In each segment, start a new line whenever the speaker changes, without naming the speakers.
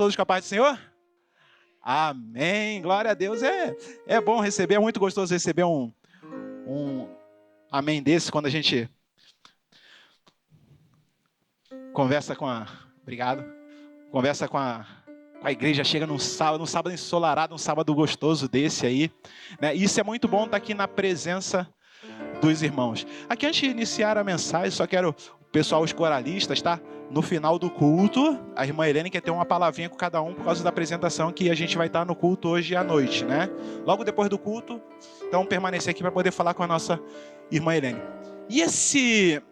Todos com a paz do Senhor? Amém, glória a Deus. É bom receber, é muito gostoso receber um amém desse quando a gente conversa conversa com a igreja, chega num sábado ensolarado, um sábado gostoso desse aí, né? Isso é muito bom estar aqui na presença dos irmãos. Aqui, antes de iniciar a mensagem, só quero o pessoal, os coralistas, tá? No final do culto, a irmã Helene quer ter uma palavrinha com cada um por causa da apresentação que a gente vai estar no culto hoje à noite, né? Logo depois do culto, então permanecer aqui para poder falar com a nossa irmã Helene. E esse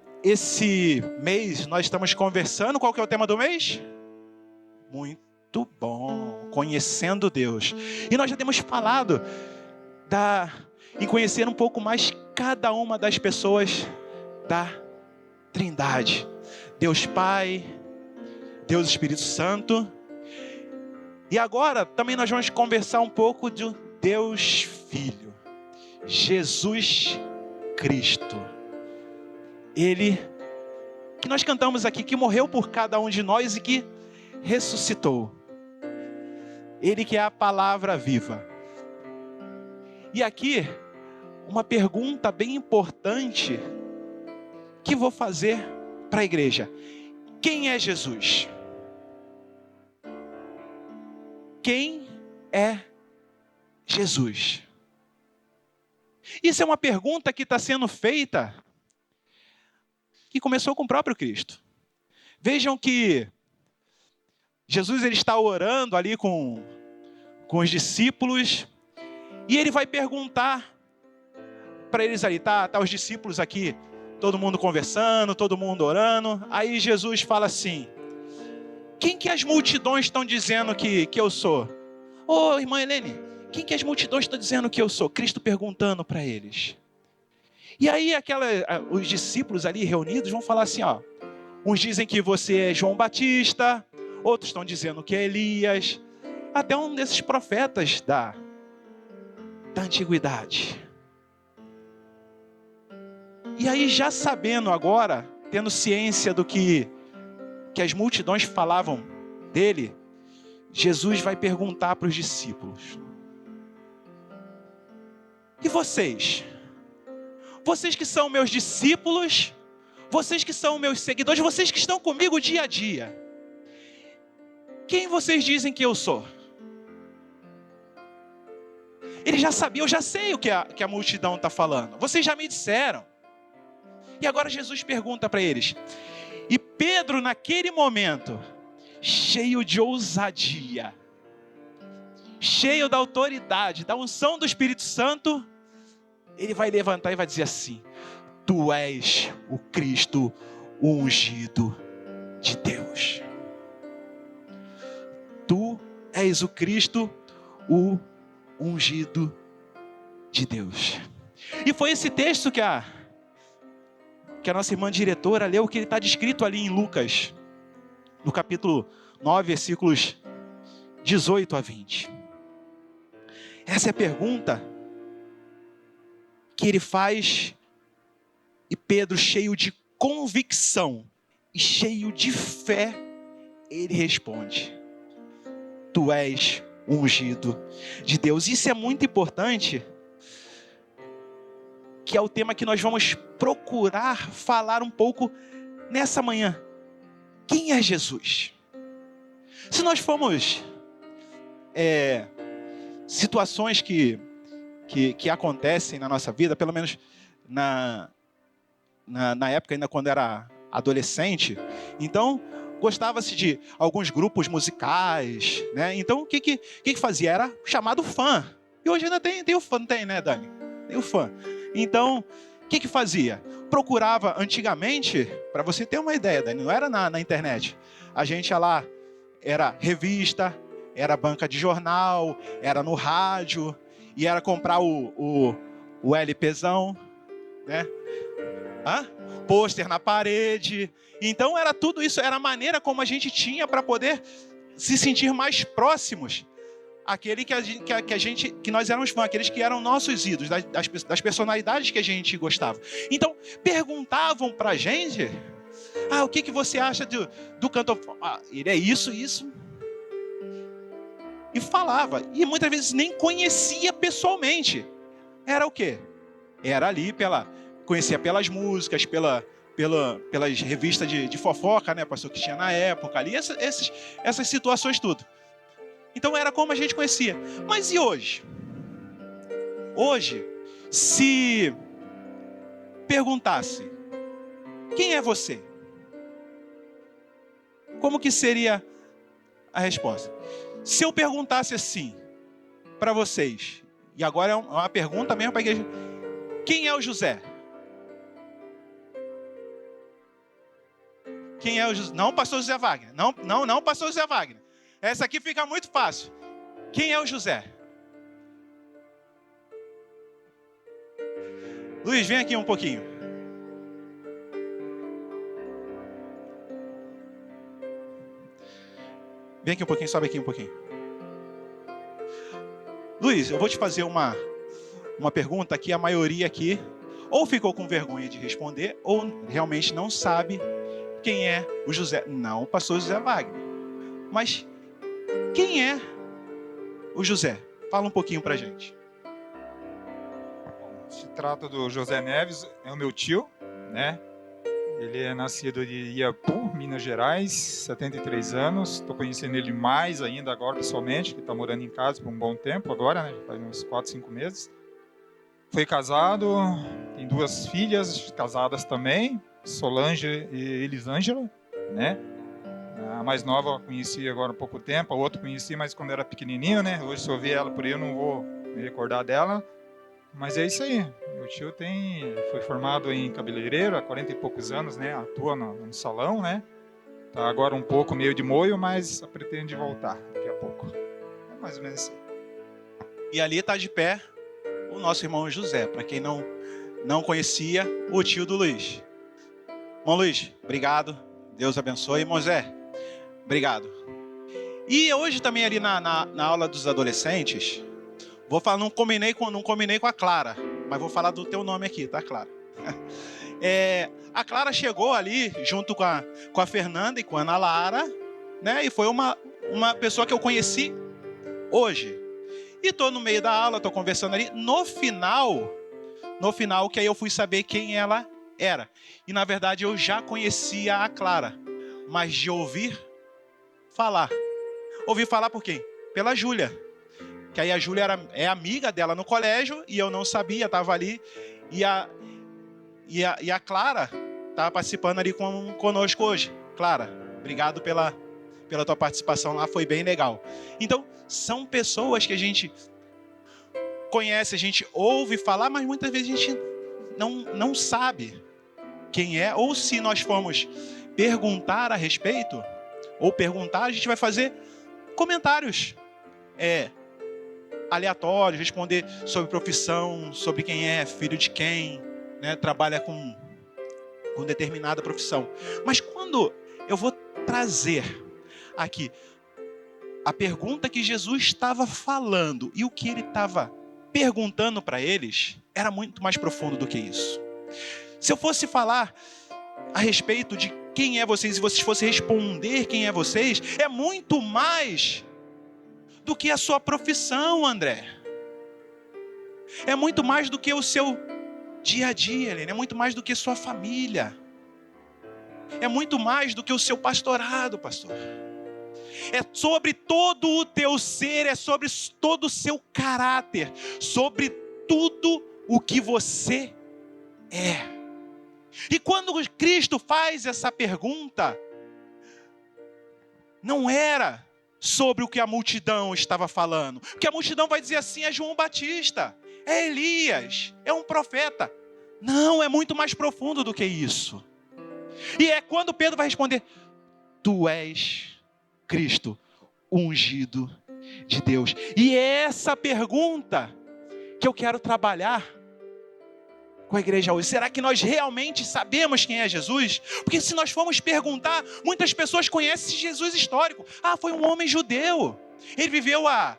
mês nós estamos conversando, qual que é o tema do mês? Muito bom, conhecendo Deus. E nós já temos falado em conhecer um pouco mais cada uma das pessoas da Trindade. Deus Pai, Deus Espírito Santo. E agora também nós vamos conversar um pouco de Deus Filho, Jesus Cristo. Ele que nós cantamos aqui, que morreu por cada um de nós e que ressuscitou. Ele que é a palavra viva. E aqui, uma pergunta bem importante que vou fazer para a igreja. Quem é Jesus? Quem é Jesus? Isso é uma pergunta que está sendo feita, que começou com o próprio Cristo. Vejam que Jesus ele está orando ali com os discípulos, e ele vai perguntar para eles ali, tá os discípulos aqui, todo mundo conversando, todo mundo orando. Aí Jesus fala assim: quem que as multidões estão dizendo que eu sou? Ô, irmã Helene, quem que as multidões estão dizendo que eu sou? Cristo perguntando para eles. E aí os discípulos ali reunidos vão falar assim, ó: uns dizem que você é João Batista, outros estão dizendo que é Elias, até um desses profetas da antiguidade. E aí, já sabendo agora, tendo ciência do que as multidões falavam dele, Jesus vai perguntar para os discípulos: e vocês? Vocês que são meus discípulos, vocês que são meus seguidores, vocês que estão comigo dia a dia, quem vocês dizem que eu sou? Ele já sabia, eu já sei o que a multidão está falando. Vocês já me disseram. E agora Jesus pergunta para eles. E Pedro, naquele momento, cheio de ousadia, cheio da autoridade, da unção do Espírito Santo, ele vai levantar e vai dizer assim: tu és o Cristo, o ungido de Deus. Tu és o Cristo, o ungido de Deus. E foi esse texto que a nossa irmã diretora leu, que ele está descrito ali em Lucas, no capítulo 9, versículos 18 a 20. Essa é a pergunta que ele faz, e Pedro, cheio de convicção e cheio de fé, ele responde: tu és ungido de Deus. Isso é muito importante, que é o tema que nós vamos procurar falar um pouco nessa manhã. Quem é Jesus? Se nós formos situações que acontecem na nossa vida, pelo menos na época ainda quando era adolescente, então gostava-se de alguns grupos musicais, né? Então o que fazia? Era chamado fã. E hoje ainda tem o fã, não tem, né, Dani? Tem o fã. Então, o que fazia? Procurava antigamente, para você ter uma ideia, Dani, não era na internet. A gente ia lá, era revista, era banca de jornal, era no rádio, e era comprar o LPzão, né? Pôster na parede. Então era tudo isso, era a maneira como a gente tinha para poder se sentir mais próximos aquele que nós éramos fãs, aqueles que eram nossos ídolos, das personalidades que a gente gostava. Então, perguntavam pra gente: o que você acha do cantor? Ele é isso. e falava. E muitas vezes nem conhecia pessoalmente. Era o quê? Era ali, conhecia pelas músicas, pelas revistas de fofoca, né, pastor, que tinha na época ali, essas situações tudo. Então era como a gente conhecia. Mas e hoje? Hoje, se perguntasse, quem é você? Como que seria a resposta? Se eu perguntasse assim para vocês, e agora é uma pergunta mesmo para a igreja, quem é o José? Quem é o José? Não o pastor José Wagner. Não o pastor José Wagner. Essa aqui fica muito fácil. Quem é o José? Luiz, vem aqui um pouquinho. Vem aqui um pouquinho, sobe aqui um pouquinho. Luiz, eu vou te fazer uma pergunta que a maioria aqui ou ficou com vergonha de responder ou realmente não sabe quem é o José. Não o pastor José Wagner. Mas quem é o José? Fala um pouquinho pra gente.
Se trata do José Neves, é o meu tio, né? Ele é nascido de Iapu, Minas Gerais, 73 anos. Estou conhecendo ele mais ainda agora pessoalmente, que está morando em casa por um bom tempo agora, né? Já faz uns 4, 5 meses. Foi casado, tem 2 filhas casadas também, Solange e Elisângela, né? A mais nova eu conheci agora há pouco tempo, a outra conheci, mas quando era pequenininho, né? Hoje se eu ver ela por aí eu não vou me recordar dela. Mas é isso aí. Meu tio foi formado em cabeleireiro há 40 e poucos anos, né? Atua no salão, né? Tá agora um pouco meio de moio, mas pretende voltar daqui a pouco. É mais ou menos assim.
E ali está de pé o nosso irmão José, para quem não conhecia, o tio do Luiz. Irmão Luiz, obrigado. Deus abençoe. Irmão Zé, obrigado. E hoje também ali na aula dos adolescentes, vou falar, não combinei com a Clara, mas vou falar do teu nome aqui, tá, Clara? A Clara chegou ali junto com a Fernanda e com a Ana Lara, né? E foi uma pessoa que eu conheci hoje. E tô no meio da aula, tô conversando ali. No final, que aí eu fui saber quem ela era. E na verdade eu já conhecia a Clara, mas de ouvir falar. Ouvi falar por quem? Pela Júlia. Que aí a Júlia é amiga dela no colégio e eu não sabia, estava ali. E a Clara estava participando ali conosco hoje. Clara, obrigado pela tua participação lá, foi bem legal. Então, são pessoas que a gente conhece, a gente ouve falar, mas muitas vezes a gente não sabe quem é. Ou se nós formos perguntar a respeito, a gente vai fazer comentários aleatórios, responder sobre profissão, sobre quem é, filho de quem, né, trabalha com determinada profissão. Mas quando eu vou trazer aqui a pergunta que Jesus estava falando e o que ele estava perguntando para eles, era muito mais profundo do que isso. Se eu fosse falar a respeito de quem é vocês e vocês fossem responder quem é vocês, é muito mais do que a sua profissão, André. É muito mais do que o seu dia a dia, é muito mais do que sua família. É muito mais do que o seu pastorado, pastor. É sobre todo o teu ser, é sobre todo o seu caráter, sobre tudo o que você é. E quando Cristo faz essa pergunta, não era sobre o que a multidão estava falando. Porque a multidão vai dizer assim, é João Batista, é Elias, é um profeta. Não, é muito mais profundo do que isso. E é quando Pedro vai responder, tu és Cristo, ungido de Deus. E é essa pergunta que eu quero trabalhar com a igreja hoje. Será que nós realmente sabemos quem é Jesus? Porque se nós formos perguntar, muitas pessoas conhecem Jesus histórico. Foi um homem judeu. Ele viveu há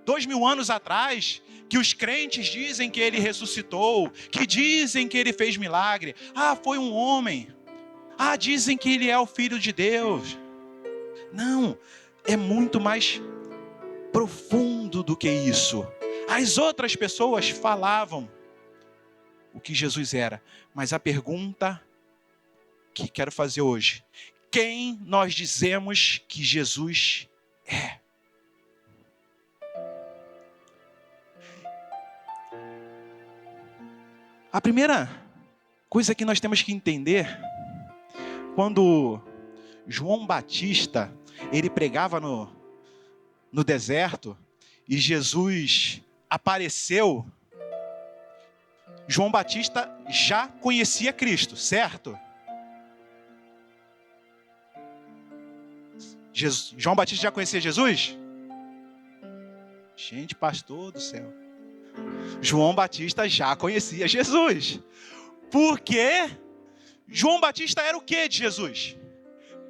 2000 anos atrás, que os crentes dizem que ele ressuscitou, que dizem que ele fez milagre. Foi um homem. Dizem que ele é o Filho de Deus. Não, é muito mais profundo do que isso. As outras pessoas falavam o que Jesus era, mas a pergunta que quero fazer hoje: quem nós dizemos que Jesus é? A primeira coisa que nós temos que entender, quando João Batista, ele pregava no deserto, e Jesus apareceu, João Batista já conhecia Cristo, certo? João Batista já conhecia Jesus? Gente, pastor do céu. João Batista já conhecia Jesus. Porque João Batista era o que de Jesus?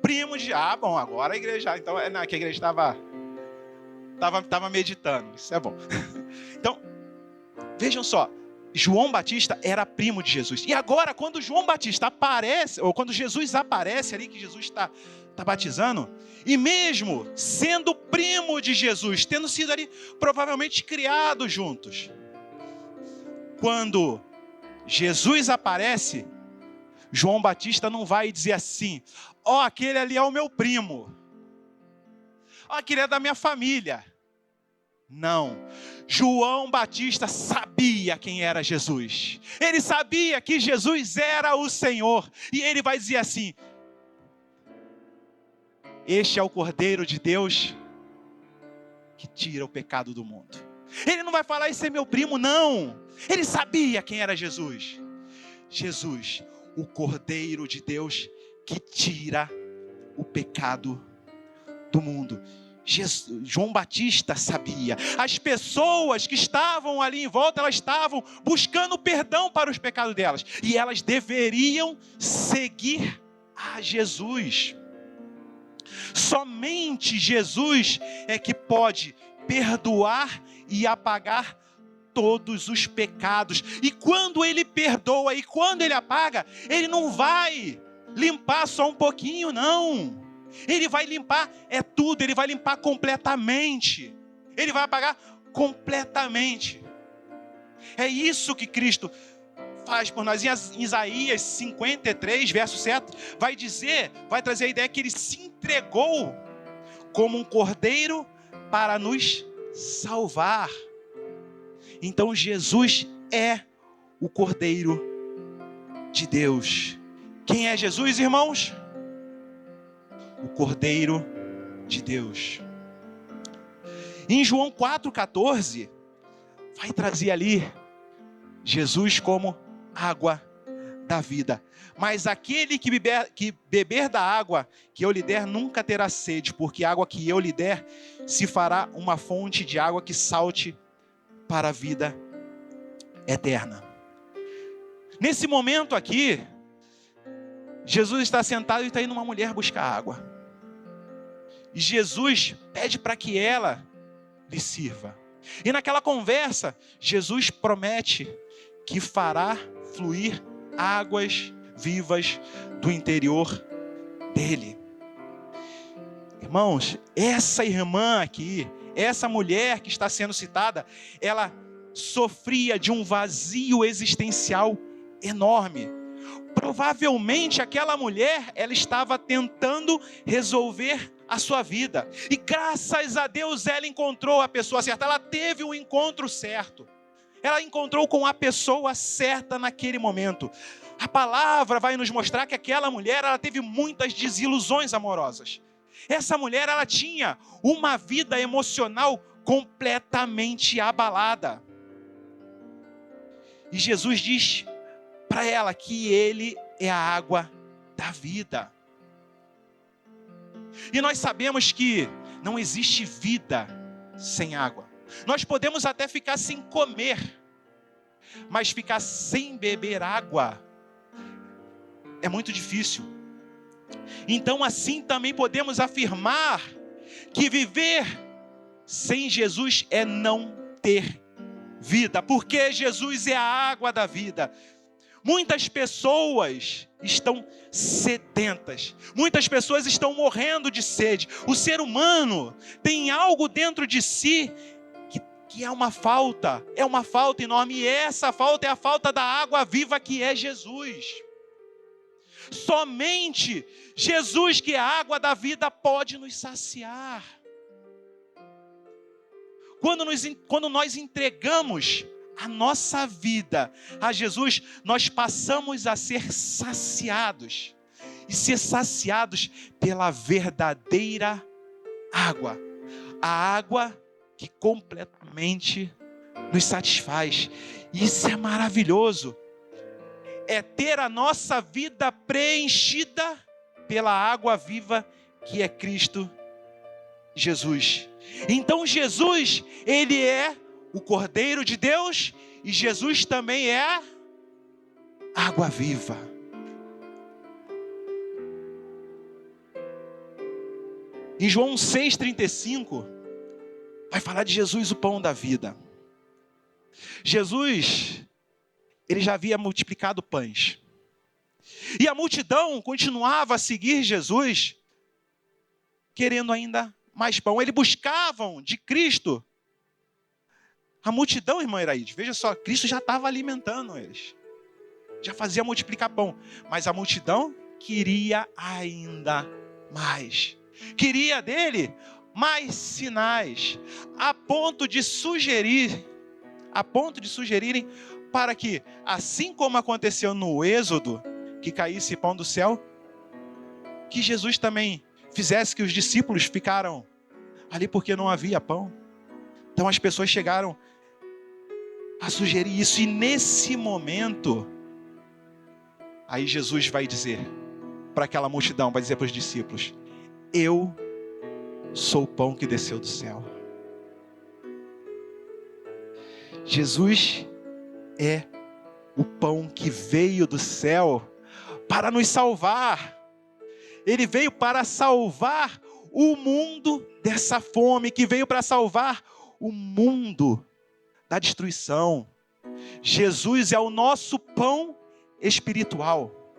Primo de... bom, agora a igreja... Então, que a igreja estava meditando. Isso é bom. Então, vejam só. João Batista era primo de Jesus. E agora, quando João Batista aparece, ou quando Jesus aparece ali, que Jesus está batizando, e mesmo sendo primo de Jesus, tendo sido ali provavelmente criados juntos, quando Jesus aparece, João Batista não vai dizer assim: aquele ali é o meu primo, aquele é da minha família. Não, João Batista sabia quem era Jesus. Ele sabia que Jesus era o Senhor. E ele vai dizer assim: este é o Cordeiro de Deus que tira o pecado do mundo. Ele não vai falar: esse é meu primo, não. Ele sabia quem era Jesus. Jesus, o Cordeiro de Deus que tira o pecado do mundo. João Batista sabia. As pessoas que estavam ali em volta, elas estavam buscando perdão para os pecados delas. E elas deveriam seguir a Jesus. Somente Jesus é que pode perdoar e apagar todos os pecados. E quando Ele perdoa e quando Ele apaga, Ele não vai limpar só um pouquinho, não. Ele vai limpar tudo, Ele vai limpar completamente. Ele vai apagar completamente. É isso que Cristo faz por nós. Em Isaías 53, verso 7, vai trazer a ideia que Ele se entregou como um cordeiro para nos salvar. Então Jesus é o Cordeiro de Deus. Quem é Jesus, irmãos? O Cordeiro de Deus. Em João 4,14, vai trazer ali Jesus como água da vida. Mas aquele que beber da água que eu lhe der nunca terá sede, porque a água que eu lhe der se fará uma fonte de água que salte para a vida eterna. Nesse momento aqui, Jesus está sentado e está indo uma mulher buscar água. E Jesus pede para que ela lhe sirva. E naquela conversa, Jesus promete que fará fluir águas vivas do interior dele. Irmãos, essa irmã aqui, essa mulher que está sendo citada, ela sofria de um vazio existencial enorme. Provavelmente aquela mulher, ela estava tentando resolver a sua vida. E graças a Deus ela encontrou a pessoa certa. Ela teve o encontro certo. Ela encontrou com a pessoa certa naquele momento. A palavra vai nos mostrar que aquela mulher, ela teve muitas desilusões amorosas. Essa mulher, ela tinha uma vida emocional completamente abalada. E Jesus diz para ela que Ele é a água da vida. E nós sabemos que não existe vida sem água. Nós podemos até ficar sem comer, mas ficar sem beber água é muito difícil. Então assim também podemos afirmar que viver sem Jesus é não ter vida, porque Jesus é a água da vida. Muitas pessoas estão sedentas. Muitas pessoas estão morrendo de sede. O ser humano tem algo dentro de si que é uma falta enorme. E essa falta é a falta da água viva que é Jesus. Somente Jesus, que é a água da vida, pode nos saciar. Quando nós entregamos a nossa vida a Jesus, nós passamos a ser saciados. E ser saciados pela verdadeira água. A água que completamente nos satisfaz. E isso é maravilhoso. É ter a nossa vida preenchida pela água viva que é Cristo Jesus. Então Jesus, ele é o Cordeiro de Deus e Jesus também é água viva. Em João 6,35, vai falar de Jesus, o pão da vida. Jesus, ele já havia multiplicado pães. E a multidão continuava a seguir Jesus, querendo ainda mais pão. Eles buscavam de Cristo. A multidão, irmã Iraíde, veja só, Cristo já estava alimentando eles. Já fazia multiplicar pão. Mas a multidão queria ainda mais. Queria dele mais sinais. A ponto de sugerirem para que, assim como aconteceu no Êxodo, que caísse pão do céu, que Jesus também fizesse que os discípulos ficaram ali porque não havia pão. Então as pessoas chegaram a sugerir isso. E nesse momento, aí Jesus vai dizer para aquela multidão, vai dizer para os discípulos: eu sou o pão que desceu do céu. Jesus é o pão que veio do céu para nos salvar. Ele veio para salvar o mundo dessa fome, que veio para salvar o mundo da destruição. Jesus é o nosso pão espiritual.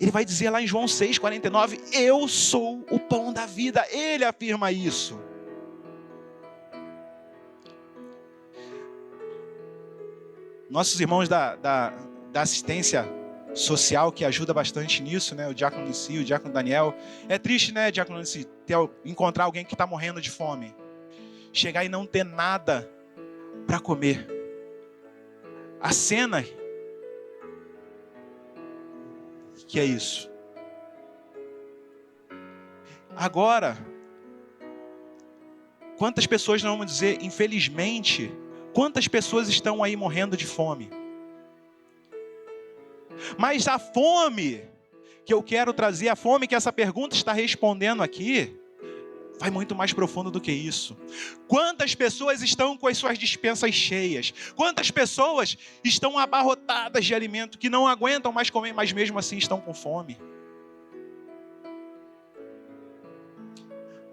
Ele vai dizer lá em João 6,49, eu sou o pão da vida. Ele afirma isso. Nossos irmãos da assistência social, que ajuda bastante nisso, né? O diácono Luci, o diácono Daniel. É triste, né, diácono Luci, encontrar alguém que está morrendo de fome. Chegar e não ter nada para comer. A cena que é isso. Agora, quantas pessoas, não vamos dizer, infelizmente, quantas pessoas estão aí morrendo de fome? Mas a fome que eu quero trazer, a fome que essa pergunta está respondendo aqui, vai muito mais profundo do que isso. Quantas pessoas estão com as suas despensas cheias? Quantas pessoas estão abarrotadas de alimento, que não aguentam mais comer, mas mesmo assim estão com fome?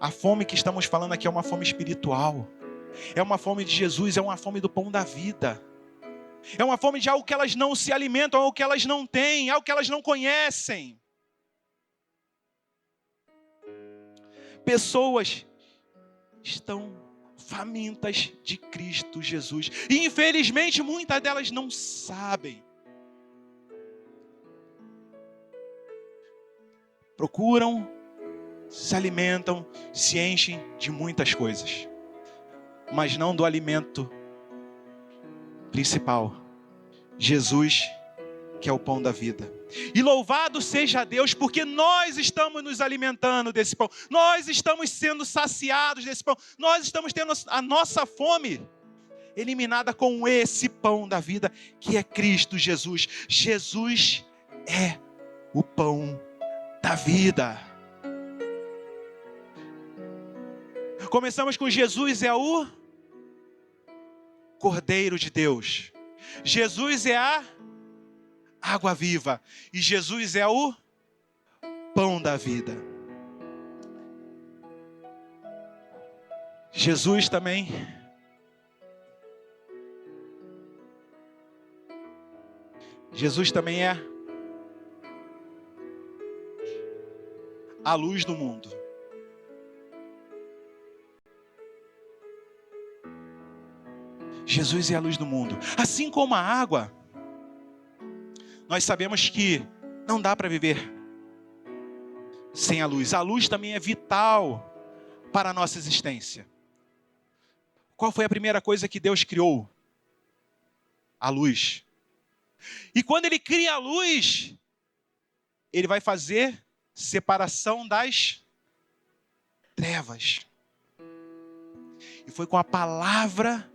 A fome que estamos falando aqui é uma fome espiritual. É uma fome de Jesus, é uma fome do pão da vida. É uma fome de algo que elas não se alimentam, algo que elas não têm, algo que elas não conhecem. Pessoas estão famintas de Cristo Jesus. E infelizmente muitas delas não sabem. Procuram, se alimentam, se enchem de muitas coisas. Mas não do alimento principal. Jesus, que é o pão da vida. E louvado seja Deus, porque nós estamos nos alimentando desse pão. Nós estamos sendo saciados desse pão. Nós estamos tendo a nossa fome eliminada com esse pão da vida, que é Cristo Jesus. Jesus é o pão da vida. Começamos com Jesus é o Cordeiro de Deus. Jesus é a água viva. E Jesus é o pão da vida. Jesus também Jesus também é a luz do mundo. Jesus é a luz do mundo. Assim como a água, nós sabemos que não dá para viver sem a luz. A luz também é vital para a nossa existência. Qual foi a primeira coisa que Deus criou? A luz. E quando Ele cria a luz, Ele vai fazer separação das trevas. E foi com a palavra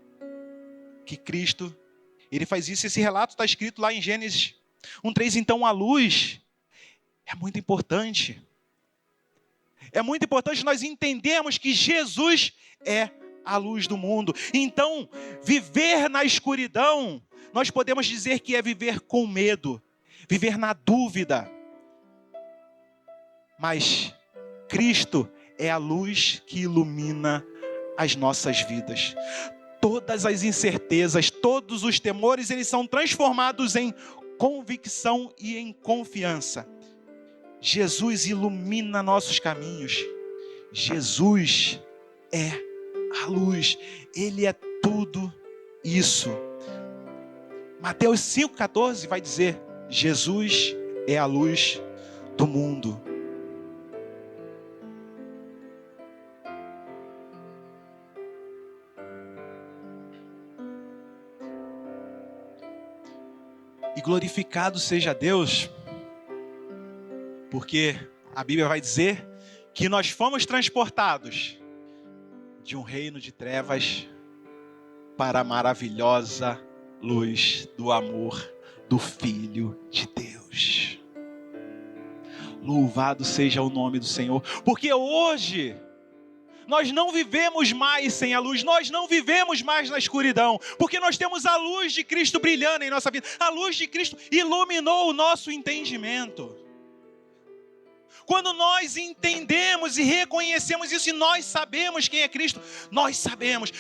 que Cristo, Ele faz isso. Esse relato está escrito lá em Gênesis 1:3. Então a luz é muito importante. É muito importante nós entendermos que Jesus é a luz do mundo. Então, viver na escuridão, nós podemos dizer que é viver com medo, viver na dúvida. Mas Cristo é a luz que ilumina as nossas vidas. Todas as incertezas, todos os temores, eles são transformados em convicção e em confiança. Jesus ilumina nossos caminhos. Jesus é a luz. Ele é tudo isso. Mateus 5,14 vai dizer: Jesus é a luz do mundo. E glorificado seja Deus, porque a Bíblia vai dizer que nós fomos transportados de um reino de trevas para a maravilhosa luz do amor do Filho de Deus. Louvado seja o nome do Senhor, porque hoje nós não vivemos mais sem a luz, nós não vivemos mais na escuridão, porque nós temos a luz de Cristo brilhando em nossa vida. A luz de Cristo iluminou o nosso entendimento. Quando nós entendemos e reconhecemos isso, e nós sabemos quem é Cristo, nós sabemos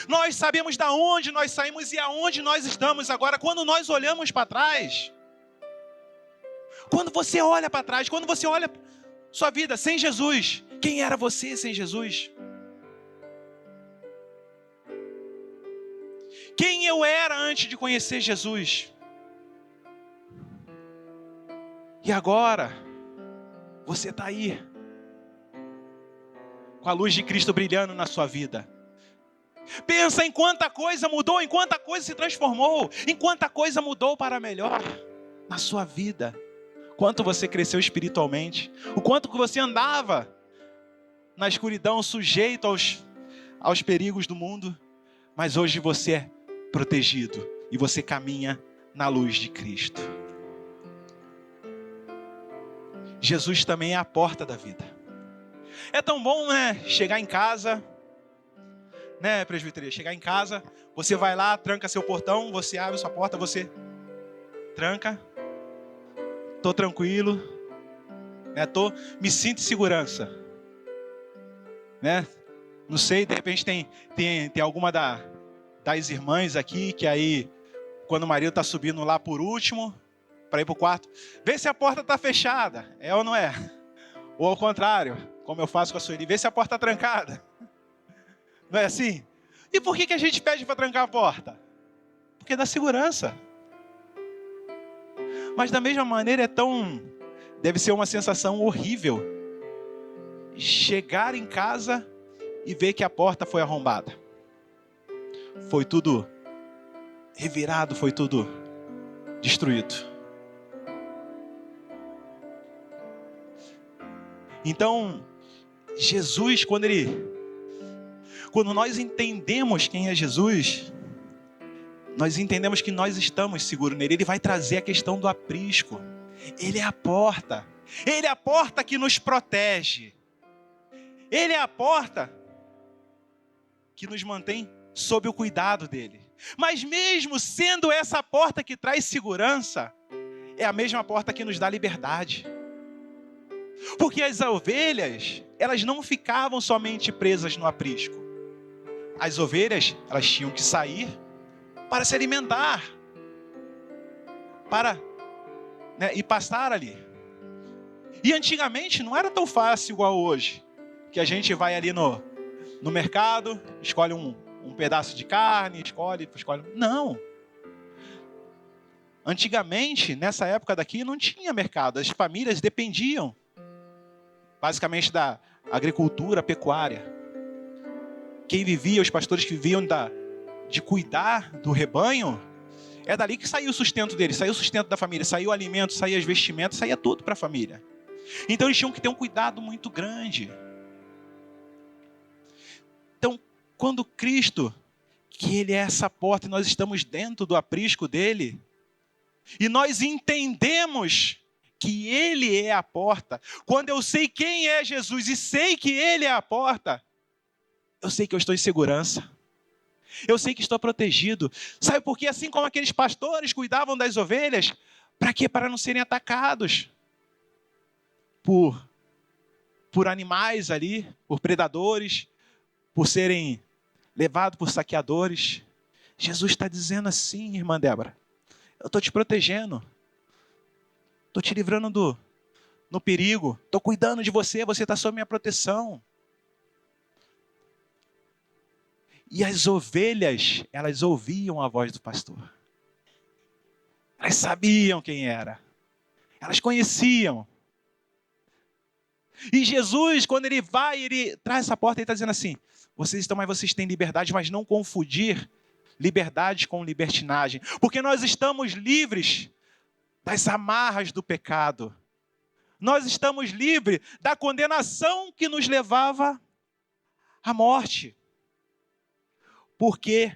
da onde nós saímos e aonde nós estamos agora. Quando nós olhamos para trás, quando você olha para trás, quando você olha sua vida sem Jesus, quem era você sem Jesus? Quem eu era antes de conhecer Jesus? E agora, você está aí, com a luz de Cristo brilhando na sua vida. Pensa em quanta coisa mudou, em quanta coisa se transformou, em quanta coisa mudou para melhor na sua vida. Quanto você cresceu espiritualmente, o quanto que você andava na escuridão, sujeito aos perigos do mundo, mas hoje você é protegido e você caminha na luz de Cristo. Jesus também é a porta da vida. É tão bom, né? Chegar em casa, né, presbiteria? Chegar em casa, você vai lá, tranca seu portão, você abre sua porta, você tranca. Tô tranquilo, né? Me sinto em segurança, né? Não sei, de repente tem alguma das irmãs aqui que aí, quando o marido tá subindo lá por último para ir pro quarto, vê se a porta tá fechada, é ou não é? Ou ao contrário, como eu faço com a Sueli, vê se a porta tá trancada. Não é assim? E por que a gente pede para trancar a porta? Porque dá segurança. Mas da mesma maneira deve ser uma sensação horrível chegar em casa e ver que a porta foi arrombada. Foi tudo revirado, foi tudo destruído. Então, Jesus, quando nós entendemos quem é Jesus, nós entendemos que nós estamos seguros nele. Ele vai trazer a questão do aprisco. Ele é a porta. Ele é a porta que nos protege. Ele é a porta que nos mantém sob o cuidado dele. Mas mesmo sendo essa porta que traz segurança, é a mesma porta que nos dá liberdade. Porque as ovelhas, elas não ficavam somente presas no aprisco. As ovelhas, elas tinham que sair para se alimentar, para né, e pastar ali. E antigamente não era tão fácil igual hoje, que a gente vai ali no mercado, escolhe um pedaço de carne, escolhe. Não. Antigamente, nessa época daqui, não tinha mercado. As famílias dependiam basicamente da agricultura, pecuária. Quem vivia, os pastores que viviam de cuidar do rebanho, é dali que saía o sustento deles, saía o sustento da família, saía o alimento, saía as vestimentas, saía tudo para a família. Então eles tinham que ter um cuidado muito grande. Então, quando Cristo, que Ele é essa porta e nós estamos dentro do aprisco dele, e nós entendemos que Ele é a porta, quando eu sei quem é Jesus e sei que Ele é a porta, eu sei que eu estou em segurança. Eu sei que estou protegido. Sabe por quê? Assim como aqueles pastores cuidavam das ovelhas, para quê? Para não serem atacados por animais ali, por predadores, por serem levados por saqueadores. Jesus está dizendo assim, irmã Débora, eu estou te protegendo, estou te livrando do perigo, estou cuidando de você, você está sob minha proteção. E as ovelhas, elas ouviam a voz do pastor. Elas sabiam quem era. Elas conheciam. E Jesus, quando ele vai, ele traz essa porta e está dizendo assim, vocês têm liberdade, mas não confundir liberdade com libertinagem. Porque nós estamos livres das amarras do pecado. Nós estamos livres da condenação que nos levava à morte. Porque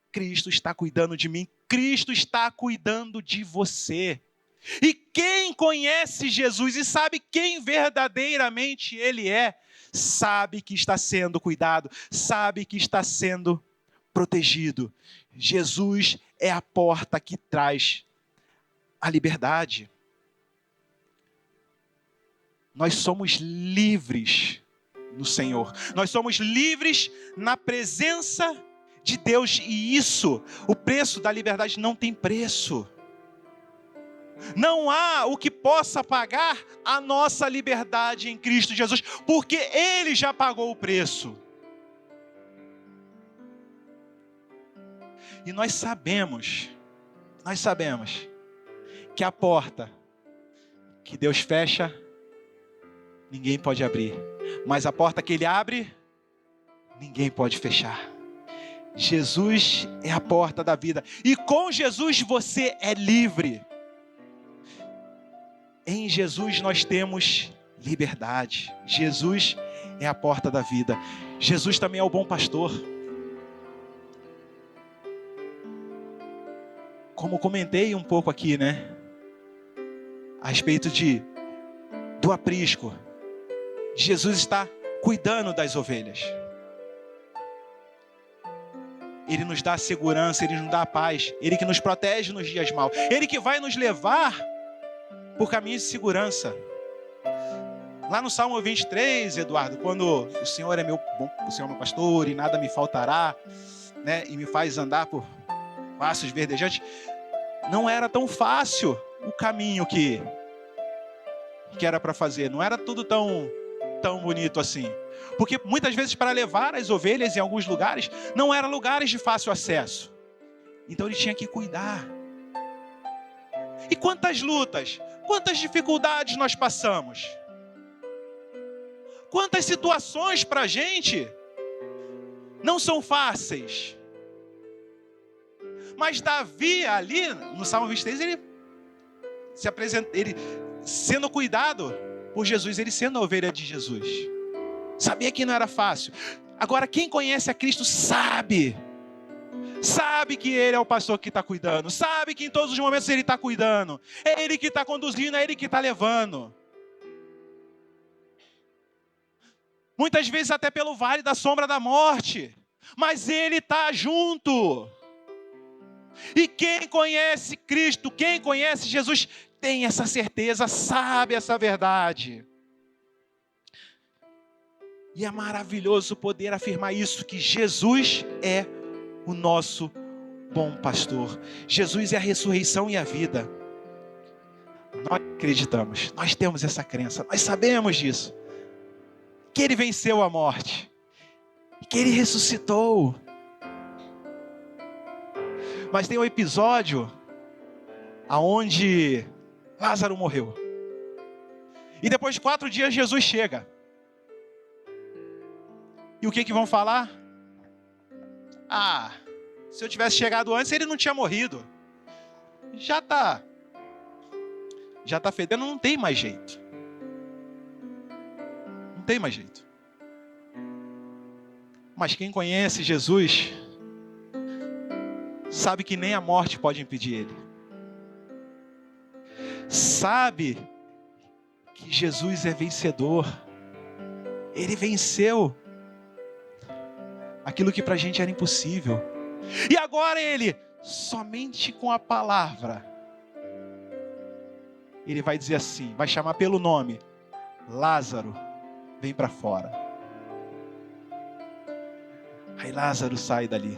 Cristo está cuidando de mim, Cristo está cuidando de você. E quem conhece Jesus e sabe quem verdadeiramente Ele é, sabe que está sendo cuidado, sabe que está sendo protegido. Jesus é a porta que traz a liberdade. Nós somos livres no Senhor. Nós somos livres na presença de Deus. E isso, o preço da liberdade não tem preço. Não há o que possa pagar a nossa liberdade em Cristo Jesus, porque Ele já pagou o preço. E nós sabemos que a porta que Deus fecha, ninguém pode abrir. Mas a porta que Ele abre, ninguém pode fechar. Jesus é a porta da vida. E com Jesus você é livre. Em Jesus nós temos liberdade. Jesus é a porta da vida. Jesus também é o bom pastor. Como comentei um pouco aqui, a respeito do aprisco. Jesus está cuidando das ovelhas. Ele nos dá segurança, Ele nos dá a paz. Ele que nos protege nos dias maus. Ele que vai nos levar por caminhos de segurança. Lá no Salmo 23, Eduardo, quando o Senhor é meu pastor e nada me faltará, e me faz andar por passos verdejantes, não era tão fácil o caminho que era para fazer. Não era tudo tão bonito assim. Porque muitas vezes para levar as ovelhas em alguns lugares, não eram lugares de fácil acesso. Então ele tinha que cuidar. E quantas lutas, quantas dificuldades nós passamos? Quantas situações para a gente não são fáceis? Mas Davi ali, no Salmo 23, ele se apresenta, ele sendo cuidado por Jesus, ele sendo a ovelha de Jesus. Sabia que não era fácil. Agora, quem conhece a Cristo sabe que Ele é o pastor que está cuidando, sabe que em todos os momentos Ele está cuidando, é Ele que está conduzindo, é Ele que está levando. Muitas vezes até pelo vale da sombra da morte, mas Ele está junto. E quem conhece Cristo, quem conhece Jesus, tem essa certeza, sabe essa verdade. E é maravilhoso poder afirmar isso, que Jesus é o nosso bom pastor. Jesus é a ressurreição e a vida. Nós acreditamos, nós temos essa crença, nós sabemos disso. Que Ele venceu a morte, que Ele ressuscitou. Mas tem um episódio onde Lázaro morreu. E depois de 4 dias Jesus chega. E o que vão falar? Se eu tivesse chegado antes, ele não tinha morrido. Já tá fedendo, não tem mais jeito. Não tem mais jeito. Mas quem conhece Jesus sabe que nem a morte pode impedir ele. Sabe que Jesus é vencedor. Ele venceu aquilo que pra gente era impossível. E agora ele, somente com a palavra, ele vai dizer assim, vai chamar pelo nome: Lázaro, vem para fora. Aí Lázaro sai dali.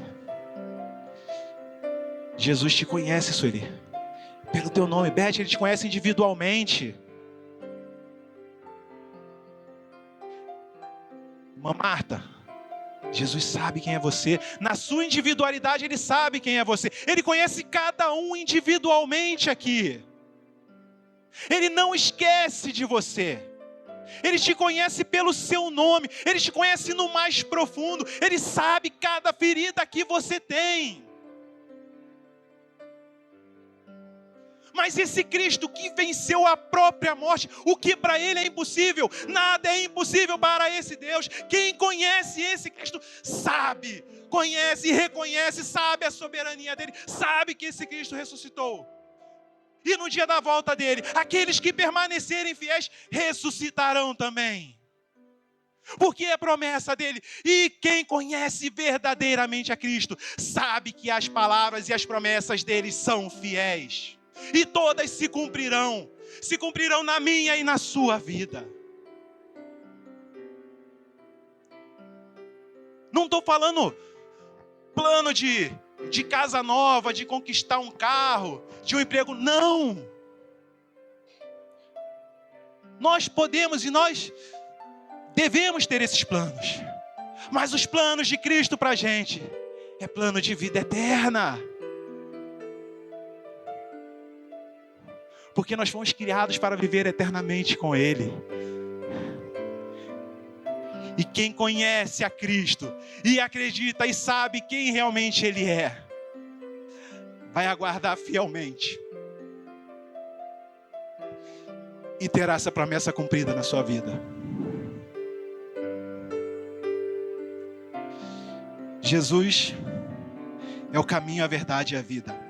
Jesus te conhece, Sueli, pelo teu nome. Beth, ele te conhece individualmente. Irmã Marta, Jesus sabe quem é você. Na sua individualidade, Ele sabe quem é você. Ele conhece cada um individualmente aqui. Ele não esquece de você. Ele te conhece pelo seu nome. Ele te conhece no mais profundo. Ele sabe cada ferida que você tem. Mas esse Cristo que venceu a própria morte, o que para Ele é impossível, nada é impossível para esse Deus. Quem conhece esse Cristo sabe, conhece e reconhece, sabe a soberania dEle, sabe que esse Cristo ressuscitou. E no dia da volta dEle, aqueles que permanecerem fiéis ressuscitarão também. Porque é promessa dEle. E quem conhece verdadeiramente a Cristo sabe que as palavras e as promessas dEle são fiéis. E todas se cumprirão na minha e na sua vida. Não estou falando plano de casa nova, de conquistar um carro, de um emprego, não. Nós podemos e nós devemos ter esses planos, mas os planos de Cristo para a gente é plano de vida eterna. Porque nós fomos criados para viver eternamente com Ele. E quem conhece a Cristo e acredita e sabe quem realmente Ele é, vai aguardar fielmente e terá essa promessa cumprida na sua vida. Jesus é o caminho, a verdade e a vida.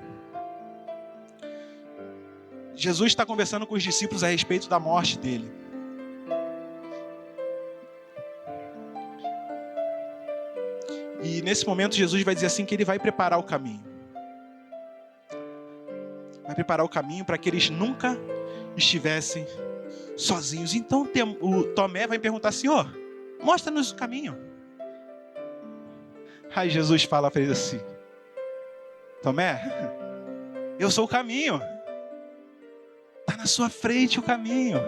Jesus está conversando com os discípulos a respeito da morte dele. E nesse momento Jesus vai dizer assim que ele vai preparar o caminho. Vai preparar o caminho para que eles nunca estivessem sozinhos. Então o Tomé vai perguntar: Senhor, mostra-nos o caminho. Aí Jesus fala para ele assim: Tomé, eu sou o caminho. Está na sua frente o caminho.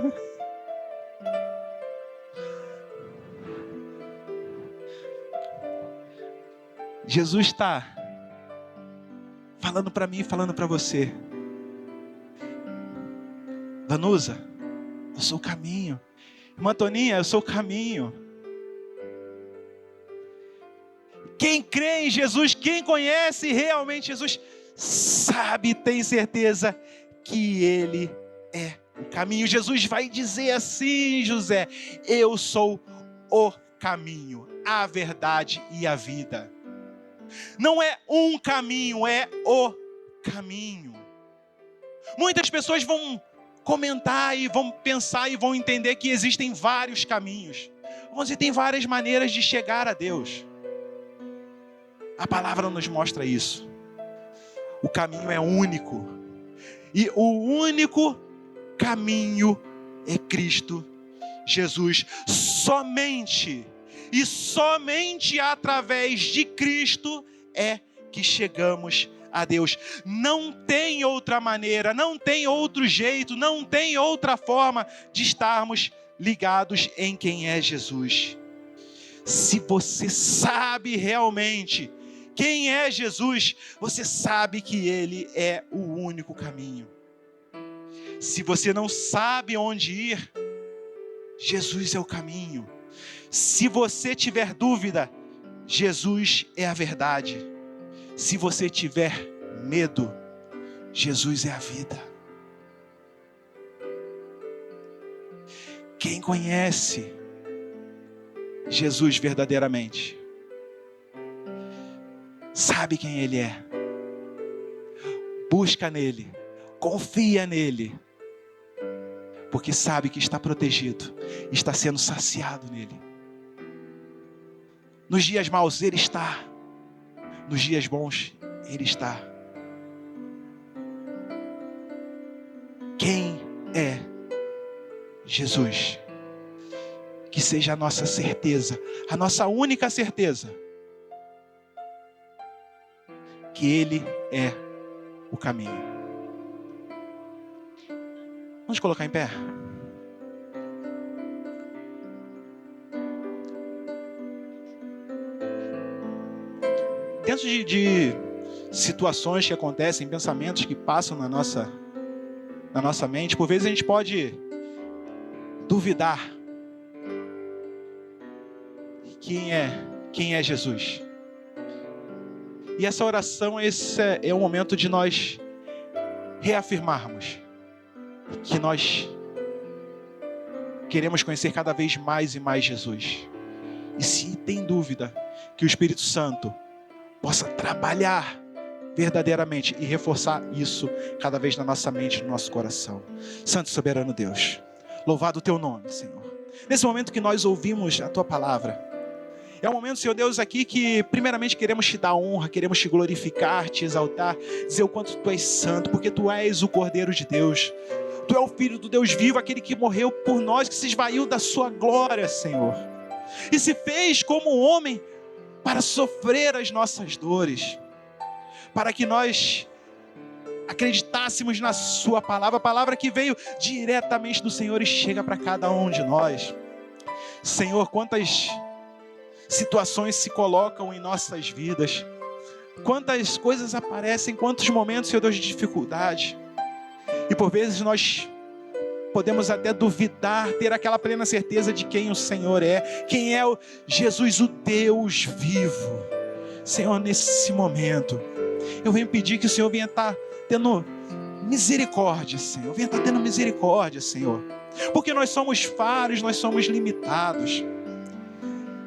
Jesus está falando para mim, falando para você: Danusa, eu sou o caminho. Irmã Toninha, eu sou o caminho. Quem crê em Jesus, quem conhece realmente Jesus, sabe, tem certeza que Ele é o caminho. Jesus vai dizer assim, José: eu sou o caminho, a verdade e a vida. Não é um caminho, é o caminho. Muitas pessoas vão comentar e vão pensar e vão entender que existem vários caminhos. Vão dizer, tem várias maneiras de chegar a Deus. A palavra nos mostra isso. O caminho é único. E o único caminho é Cristo Jesus. Somente através de Cristo é que chegamos a Deus. Não tem outra maneira, não tem outro jeito, não tem outra forma de estarmos ligados em quem é Jesus. Se você sabe realmente quem é Jesus, você sabe que Ele é o único caminho. Se você não sabe onde ir, Jesus é o caminho. Se você tiver dúvida, Jesus é a verdade. Se você tiver medo, Jesus é a vida. Quem conhece Jesus verdadeiramente sabe quem Ele é. Busca nele, confia nele, porque sabe que está protegido, está sendo saciado nele. Nos dias maus Ele está, nos dias bons Ele está. Quem é Jesus? Que seja a nossa certeza, a nossa única certeza, que Ele é o caminho. Vamos colocar em pé? Dentro de situações que acontecem, pensamentos que passam na nossa mente, por vezes a gente pode duvidar quem é Jesus. E essa oração, esse é o momento de nós reafirmarmos que nós queremos conhecer cada vez mais e mais Jesus. E se tem dúvida, que o Espírito Santo possa trabalhar verdadeiramente e reforçar isso cada vez na nossa mente, no nosso coração. Santo e soberano Deus, louvado o teu nome, Senhor. Nesse momento que nós ouvimos a tua palavra, é um momento, Senhor Deus, aqui que primeiramente queremos te dar honra, queremos te glorificar, te exaltar, dizer o quanto tu és santo, porque tu és o Cordeiro de Deus. Tu é o Filho do Deus vivo, aquele que morreu por nós, que se esvaiu da sua glória, Senhor. E se fez como homem para sofrer as nossas dores, para que nós acreditássemos na sua palavra, a palavra que veio diretamente do Senhor e chega para cada um de nós. Senhor, quantas situações se colocam em nossas vidas, quantas coisas aparecem, quantos momentos, Senhor Deus, de dificuldade, e por vezes nós podemos até duvidar, ter aquela plena certeza de quem o Senhor é, quem é o Jesus, o Deus vivo. Senhor, nesse momento eu venho pedir que o Senhor venha estar tendo misericórdia, Senhor, venha estar tendo misericórdia, Senhor, porque nós somos falhos, nós somos limitados.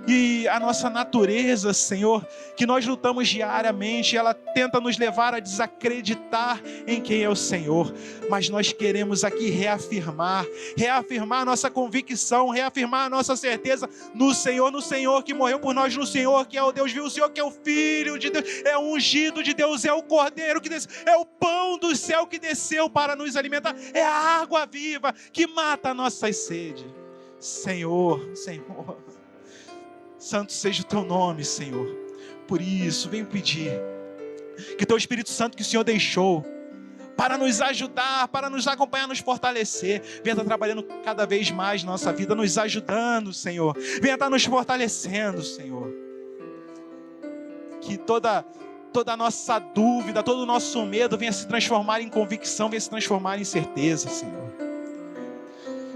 E a nossa natureza, Senhor, que nós lutamos diariamente, ela tenta nos levar a desacreditar em quem é o Senhor. Mas nós queremos aqui reafirmar a nossa convicção, reafirmar a nossa certeza no Senhor que morreu por nós, no Senhor que é o Deus vivo, o Senhor que é o Filho de Deus, é o ungido de Deus, é o Cordeiro que desceu, é o pão do céu que desceu para nos alimentar, é a água viva que mata a nossa sede. Senhor, santo seja o teu nome, Senhor. Por isso, venho pedir que teu Espírito Santo que o Senhor deixou para nos ajudar, para nos acompanhar, nos fortalecer, venha estar trabalhando cada vez mais na nossa vida, nos ajudando, Senhor. Venha estar nos fortalecendo, Senhor. Que toda a nossa dúvida, todo o nosso medo venha se transformar em convicção, venha se transformar em certeza, Senhor.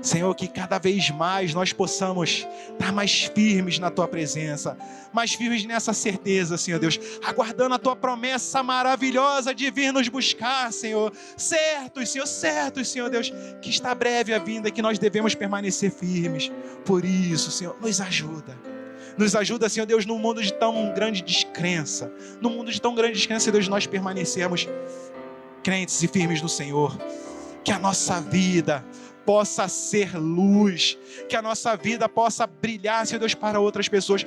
Senhor, que cada vez mais nós possamos estar mais firmes na Tua presença, mais firmes nessa certeza, Senhor Deus, aguardando a Tua promessa maravilhosa de vir nos buscar, Senhor, certos, Senhor Deus, que está breve a vinda e que nós devemos permanecer firmes. Por isso, Senhor, nos ajuda, Senhor Deus, num mundo de tão grande descrença, Deus, nós permanecermos crentes e firmes no Senhor, que a nossa vida possa ser luz, que a nossa vida possa brilhar, Senhor Deus, para outras pessoas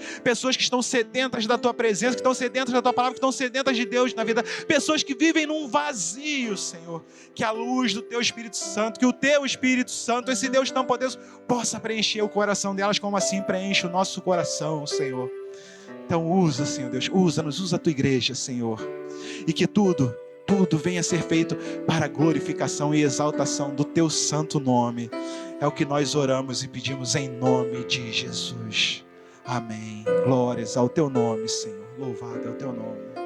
que estão sedentas da Tua presença, que estão sedentas da Tua palavra, que estão sedentas de Deus na vida, pessoas que vivem num vazio, Senhor, que a luz do Teu Espírito Santo, que o Teu Espírito Santo, esse Deus tão poderoso, possa preencher o coração delas, como assim preenche o nosso coração, Senhor. Então usa, Senhor Deus, usa-nos, usa a tua igreja, Senhor. E que tudo venha a ser feito para a glorificação e exaltação do teu santo nome. É o que nós oramos e pedimos em nome de Jesus. Amém. Glórias ao teu nome, Senhor. Louvado é o teu nome.